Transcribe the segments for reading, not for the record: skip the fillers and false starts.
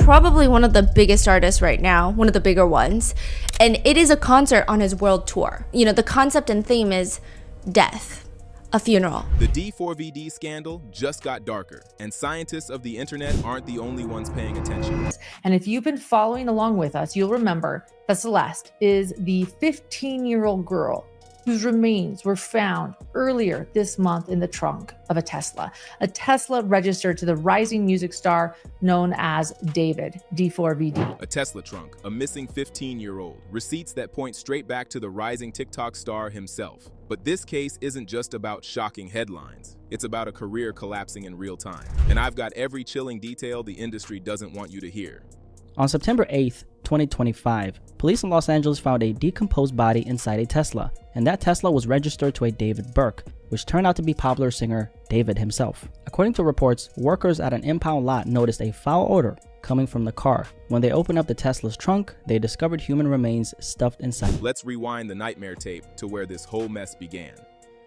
probably one of the biggest artists right now, one of the bigger ones. And it is a concert on his world tour. You know, the concept and theme is death, a funeral. The D4vd scandal just got darker, and scientists of the internet aren't the only ones paying attention. And if you've been following along with us, you'll remember that Celeste is the 15-year-old girl whose remains were found earlier this month in the trunk of a Tesla registered to the rising music star known as David, D4vd. A Tesla trunk, a missing 15-year-old, receipts that point straight back to the rising TikTok star himself. But this case isn't just about shocking headlines. It's about a career collapsing in real time. And I've got every chilling detail the industry doesn't want you to hear. On September 8th, 2025, police in Los Angeles found a decomposed body inside a Tesla, and that Tesla was registered to a David Burke, which turned out to be popular singer David himself. According to reports, workers at an impound lot noticed a foul odor coming from the car. When they opened up the Tesla's trunk, they discovered human remains stuffed inside. Let's rewind the nightmare tape to where this whole mess began.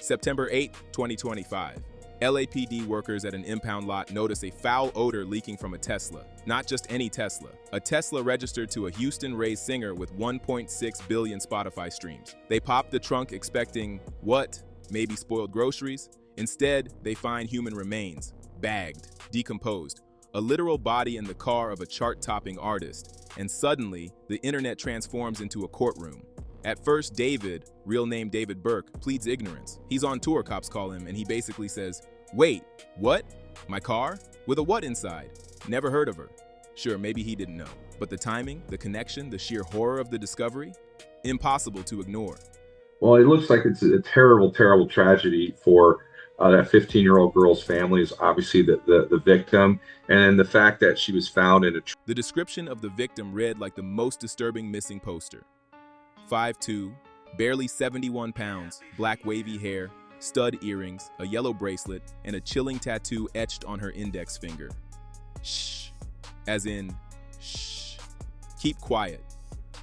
September 8, 2025. LAPD workers at an impound lot notice a foul odor leaking from a Tesla. Not just any Tesla, a Tesla registered to a Houston-raised singer with 1.6 billion Spotify streams. They pop the trunk expecting, what? Maybe spoiled groceries? Instead, they find human remains, bagged, decomposed, a literal body in the car of a chart-topping artist. And suddenly, the internet transforms into a courtroom. At first, David, real name David Burke, pleads ignorance. He's on tour, cops call him, and he basically says, "Wait, what? My car? With a what inside? Never heard of her." Sure, maybe he didn't know. But the timing, the connection, the sheer horror of the discovery? Impossible to ignore. Well, it looks like it's a terrible, terrible tragedy for that 15-year-old girl's family is obviously the victim, and the fact that she was found in a... The description of the victim read like the most disturbing missing poster. 5'2", barely 71 pounds, black wavy hair, stud earrings, a yellow bracelet, and a chilling tattoo etched on her index finger. Shh. As in, shh. Keep quiet.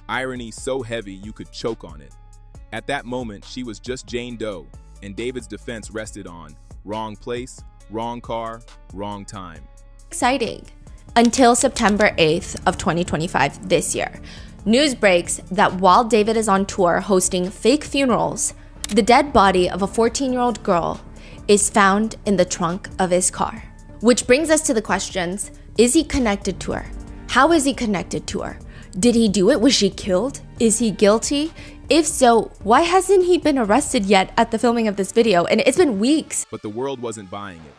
Irony so heavy you could choke on it. At that moment, she was just Jane Doe, and David's defense rested on wrong place, wrong car, wrong time. Exciting. Until September 8th of 2025 this year. News breaks that while David is on tour hosting fake funerals, the dead body of a 14-year-old girl is found in the trunk of his car. Which brings us to the questions, is he connected to her? How is he connected to her? Did he do it? Was she killed? Is he guilty? If so, why hasn't he been arrested yet at the filming of this video? And it's been weeks. But the world wasn't buying it.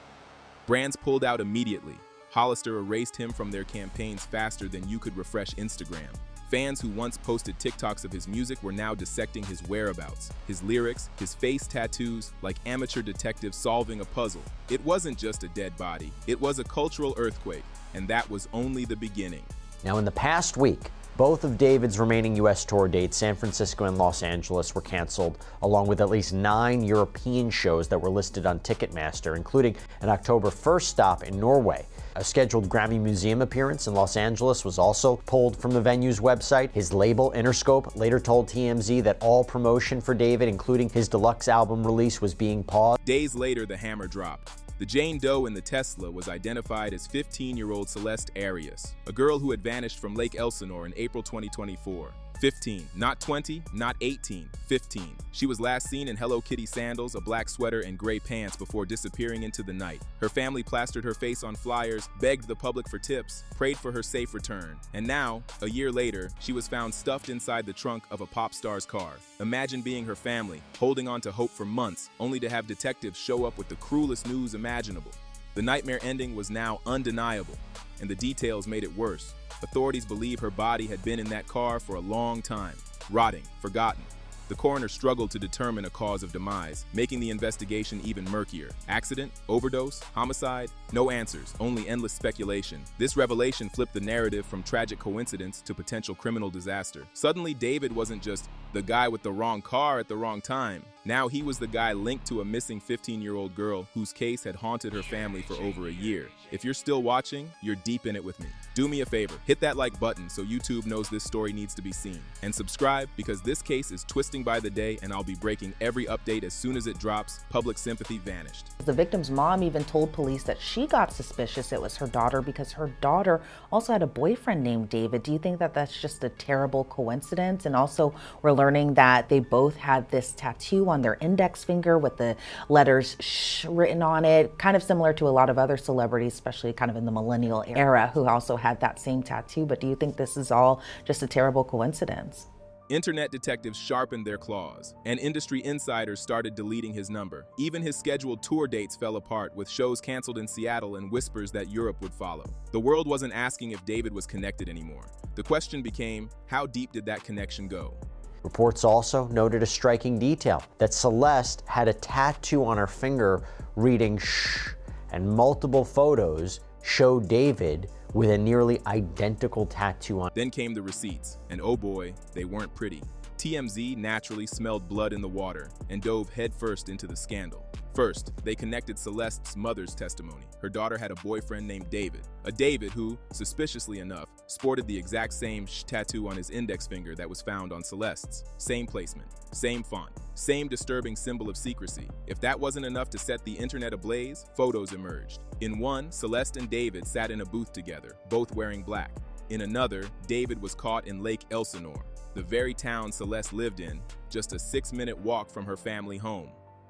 Brands pulled out immediately. Hollister erased him from their campaigns faster than you could refresh Instagram. Fans who once posted TikToks of his music were now dissecting his whereabouts, his lyrics, his face tattoos, like amateur detectives solving a puzzle. It wasn't just a dead body, it was a cultural earthquake, and that was only the beginning. Now, in the past week, both of David's remaining U.S. tour dates, San Francisco and Los Angeles, were canceled, along with at least 9 European shows that were listed on Ticketmaster, including an October 1st stop in Norway. A scheduled Grammy Museum appearance in Los Angeles was also pulled from the venue's website. His label, Interscope, later told TMZ that all promotion for David, including his deluxe album release, was being paused. Days later, the hammer dropped. The Jane Doe in the Tesla was identified as 15-year-old Celeste Arias, a girl who had vanished from Lake Elsinore in April 2024. 15, not 20, not 18, 15. She was last seen in Hello Kitty sandals, a black sweater, and gray pants before disappearing into the night. Her family plastered her face on flyers, begged the public for tips, prayed for her safe return. And now, a year later, she was found stuffed inside the trunk of a pop star's car. Imagine being her family, holding on to hope for months, only to have detectives show up with the cruelest news imaginable. The nightmare ending was now undeniable, and the details made it worse. Authorities believe her body had been in that car for a long time, rotting, forgotten. The coroner struggled to determine a cause of demise, making the investigation even murkier. Accident? Overdose? Homicide? No answers, only endless speculation. This revelation flipped the narrative from tragic coincidence to potential criminal disaster. Suddenly, David wasn't just the guy with the wrong car at the wrong time. Now he was the guy linked to a missing 15-year-old girl whose case had haunted her family for over a year. If you're still watching, you're deep in it with me. Do me a favor, hit that like button so YouTube knows this story needs to be seen. And subscribe because this case is twisting by the day and I'll be breaking every update as soon as it drops. Public sympathy vanished. The victim's mom even told police that she got suspicious it was her daughter because her daughter also had a boyfriend named David. Do you think that that's just a terrible coincidence? And also, we're learning that they both had this tattoo on their index finger with the letters "sh" written on it, kind of similar to a lot of other celebrities, especially kind of in the millennial era, who also had that same tattoo. But do you think this is all just a terrible coincidence? Internet detectives sharpened their claws, and industry insiders started deleting his number. Even his scheduled tour dates fell apart, with shows canceled in Seattle and whispers that Europe would follow. The world wasn't asking if David was connected anymore. The question became, how deep did that connection go? Reports also noted a striking detail, that Celeste had a tattoo on her finger reading "shh," and multiple photos showed David with a nearly identical tattoo on. Then came the receipts, and oh boy, they weren't pretty. TMZ naturally smelled blood in the water and dove headfirst into the scandal. First, they connected Celeste's mother's testimony. Her daughter had a boyfriend named David, a David who, suspiciously enough, sported the exact same "sh" tattoo on his index finger that was found on Celeste's. Same placement, same font, same disturbing symbol of secrecy. If that wasn't enough to set the internet ablaze, photos emerged. In one, Celeste and David sat in a booth together, both wearing black. In another, David was caught in Lake Elsinore, the very town Celeste lived in, just a 6-minute walk from her family home.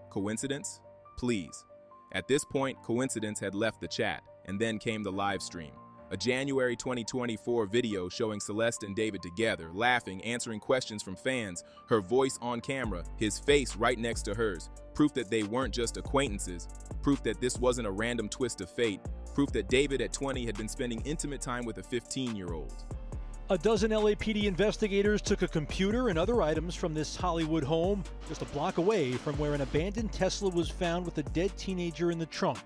Coincidence? Please. At this point, coincidence had left the chat, and then came the live stream. A January 2024 video showing Celeste and David together, laughing, answering questions from fans, her voice on camera, his face right next to hers. Proof that they weren't just acquaintances, proof that this wasn't a random twist of fate, proof that David at 20 had been spending intimate time with a 15-year-old. A dozen LAPD investigators took a computer and other items from this Hollywood home just a block away from where an abandoned Tesla was found with a dead teenager in the trunk.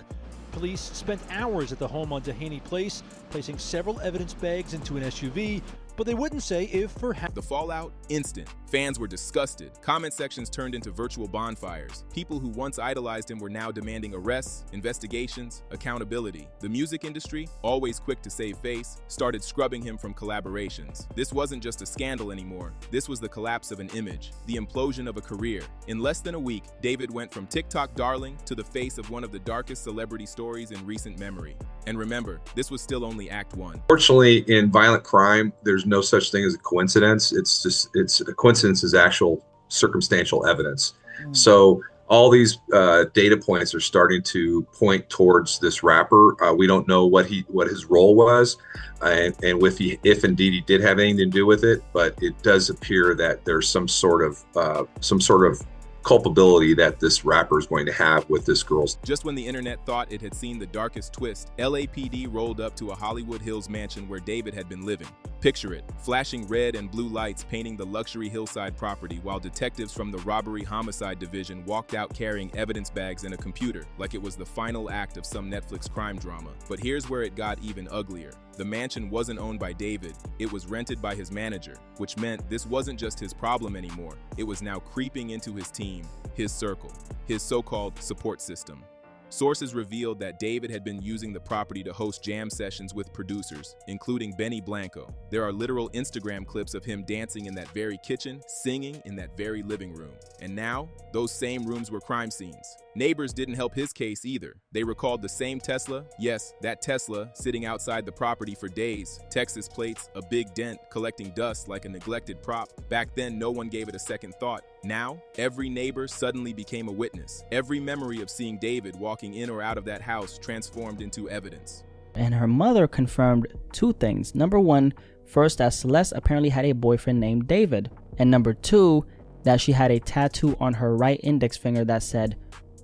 Police spent hours at the home on Dehaney Place, placing several evidence bags into an SUV, but they wouldn't say if or how. The fallout? Instant. Fans were disgusted. Comment sections turned into virtual bonfires. People who once idolized him were now demanding arrests, investigations, accountability. The music industry, always quick to save face, started scrubbing him from collaborations. This wasn't just a scandal anymore. This was the collapse of an image, the implosion of a career. In less than a week, David went from TikTok darling to the face of one of the darkest celebrity stories in recent memory. And remember, this was still only Act 1. Fortunately, in violent crime, there's no such thing as a coincidence. It's a coincidence is actual circumstantial evidence. So all these data points are starting to point towards this rapper. We don't know what his role was, and if indeed he did have anything to do with it, but it does appear that there's some sort of culpability that this rapper is going to have with this girl's. Just when the internet thought it had seen the darkest twist, LAPD rolled up to a Hollywood Hills mansion where David had been living. Picture it, flashing red and blue lights painting the luxury hillside property while detectives from the Robbery Homicide Division walked out carrying evidence bags and a computer, like it was the final act of some Netflix crime drama. But here's where it got even uglier. The mansion wasn't owned by David, it was rented by his manager, which meant this wasn't just his problem anymore. It was now creeping into his team, his circle, his so-called support system. Sources revealed that David had been using the property to host jam sessions with producers, including Benny Blanco. There are literal Instagram clips of him dancing in that very kitchen, singing in that very living room. And now, those same rooms were crime scenes. Neighbors didn't help his case either. They recalled the same Tesla, yes, that Tesla, sitting outside the property for days. Texas plates, a big dent, collecting dust like a neglected prop. Back then, no one gave it a second thought. Now, every neighbor suddenly became a witness. Every memory of seeing David walking in or out of that house transformed into evidence. And her mother confirmed two things. Number one, first, that Celeste apparently had a boyfriend named David. And number two, that she had a tattoo on her right index finger that said,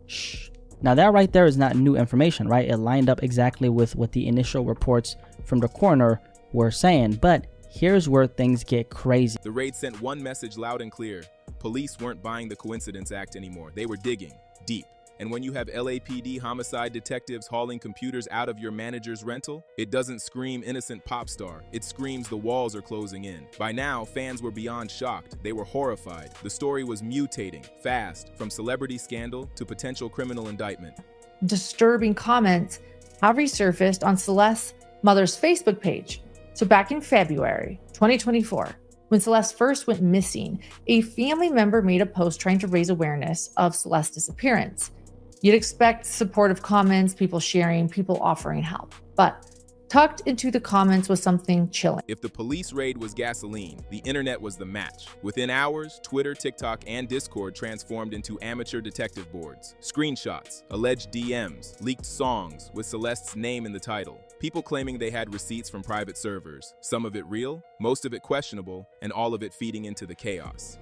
"shh." Now that right there is not new information, right? It lined up exactly with what the initial reports from the coroner were saying. But here's where things get crazy. The raid sent one message loud and clear. Police weren't buying the coincidence act anymore. They were digging deep. And when you have LAPD homicide detectives hauling computers out of your manager's rental, it doesn't scream innocent pop star. It screams the walls are closing in. By now, fans were beyond shocked. They were horrified. The story was mutating fast, from celebrity scandal to potential criminal indictment. Disturbing comments have resurfaced on Celeste's mother's Facebook page. So back in February 2024, when Celeste first went missing, a family member made a post trying to raise awareness of Celeste's disappearance. You'd expect supportive comments, people sharing, people offering help. But tucked into the comments was something chilling. If the police raid was gasoline, the internet was the match. Within hours, Twitter, TikTok, and Discord transformed into amateur detective boards. Screenshots, alleged DMs, leaked songs with Celeste's name in the title. People claiming they had receipts from private servers. Some of it real, most of it questionable, and all of it feeding into the chaos.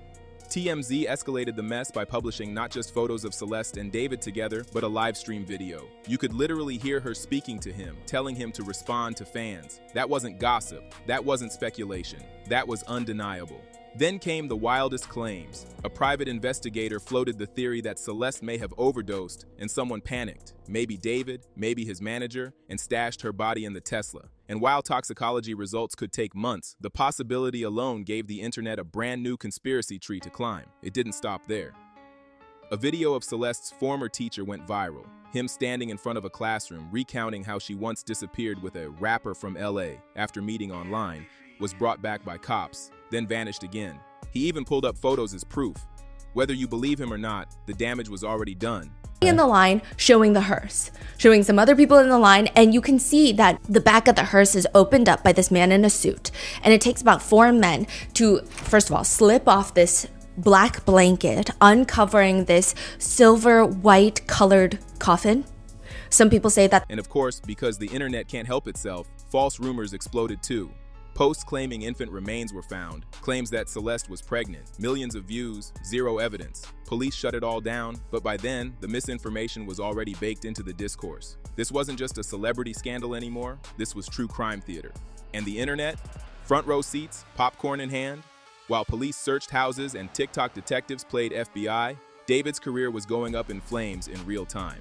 TMZ escalated the mess by publishing not just photos of Celeste and David together, but a live stream video. You could literally hear her speaking to him, telling him to respond to fans. That wasn't gossip. That wasn't speculation. That was undeniable. Then came the wildest claims. A private investigator floated the theory that Celeste may have overdosed and someone panicked, maybe David, maybe his manager, and stashed her body in the Tesla. And while toxicology results could take months, the possibility alone gave the internet a brand new conspiracy tree to climb. It didn't stop there. A video of Celeste's former teacher went viral. Him standing in front of a classroom, recounting how she once disappeared with a rapper from LA after meeting online, was brought back by cops, then vanished again. He even pulled up photos as proof. Whether you believe him or not, the damage was already done. In the line, showing the hearse, showing some other people in the line, and you can see that the back of the hearse is opened up by this man in a suit. And it takes about 4 men to, first of all, slip off this black blanket, uncovering this silver white colored coffin. Some people say that. And of course, because the internet can't help itself, false rumors exploded too. Posts claiming infant remains were found, claims that Celeste was pregnant, millions of views, zero evidence. Police shut it all down, but by then, the misinformation was already baked into the discourse. This wasn't just a celebrity scandal anymore, this was true crime theater. And the internet? Front row seats, popcorn in hand? While police searched houses and TikTok detectives played FBI, David's career was going up in flames in real time.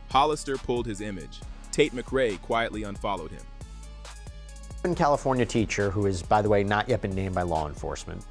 Hollister pulled his image. Tate McRae quietly unfollowed him. California teacher, who has, by the way, not yet been named by law enforcement,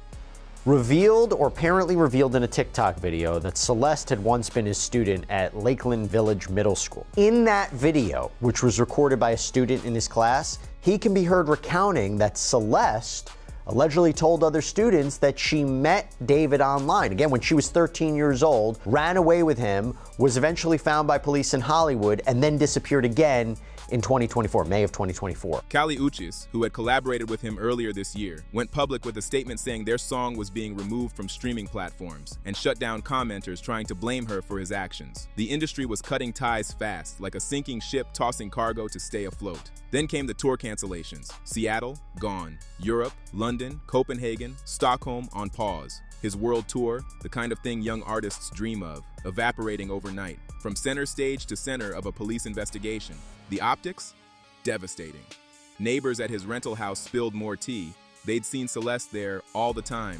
revealed or apparently revealed in a TikTok video that Celeste had once been his student at Lakeland Village Middle School. In that video, which was recorded by a student in his class, he can be heard recounting that Celeste allegedly told other students that she met David online, again, when she was 13 years old, ran away with him, was eventually found by police in Hollywood, and then disappeared again in 2024, May of 2024. Kali Uchis, who had collaborated with him earlier this year, went public with a statement saying their song was being removed from streaming platforms and shut down commenters trying to blame her for his actions. The industry was cutting ties fast, like a sinking ship tossing cargo to stay afloat. Then came the tour cancellations. Seattle, gone. Europe, London, Copenhagen, Stockholm on pause. His world tour, the kind of thing young artists dream of, evaporating overnight, from center stage to center of a police investigation. The optics? Devastating. Neighbors at his rental house spilled more tea. They'd seen Celeste there all the time.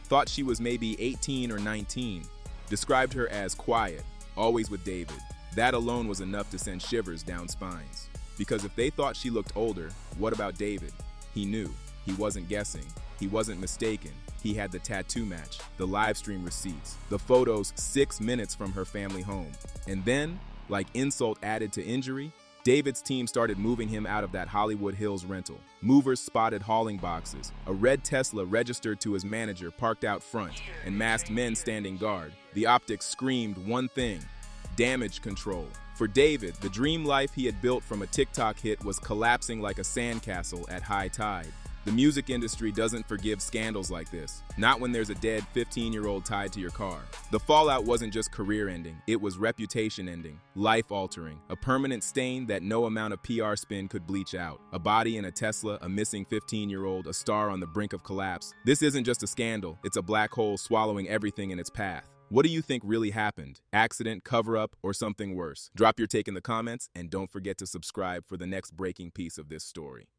Thought she was maybe 18 or 19. Described her as quiet, always with David. That alone was enough to send shivers down spines. Because if they thought she looked older, what about David? He knew. He wasn't guessing. He wasn't mistaken. He had the tattoo match, the live stream receipts, the photos 6 minutes from her family home. And then, like insult added to injury, David's team started moving him out of that Hollywood Hills rental. Movers spotted hauling boxes, a red Tesla registered to his manager parked out front, and masked men standing guard. The optics screamed one thing: damage control. For David, the dream life he had built from a TikTok hit was collapsing like a sandcastle at high tide. The music industry doesn't forgive scandals like this, not when there's a dead 15-year-old tied to your car. The fallout wasn't just career-ending, it was reputation-ending, life-altering, a permanent stain that no amount of PR spin could bleach out. A body in a Tesla, a missing 15-year-old, a star on the brink of collapse. This isn't just a scandal, it's a black hole swallowing everything in its path. What do you think really happened? Accident, cover-up, or something worse? Drop your take in the comments, and don't forget to subscribe for the next breaking piece of this story.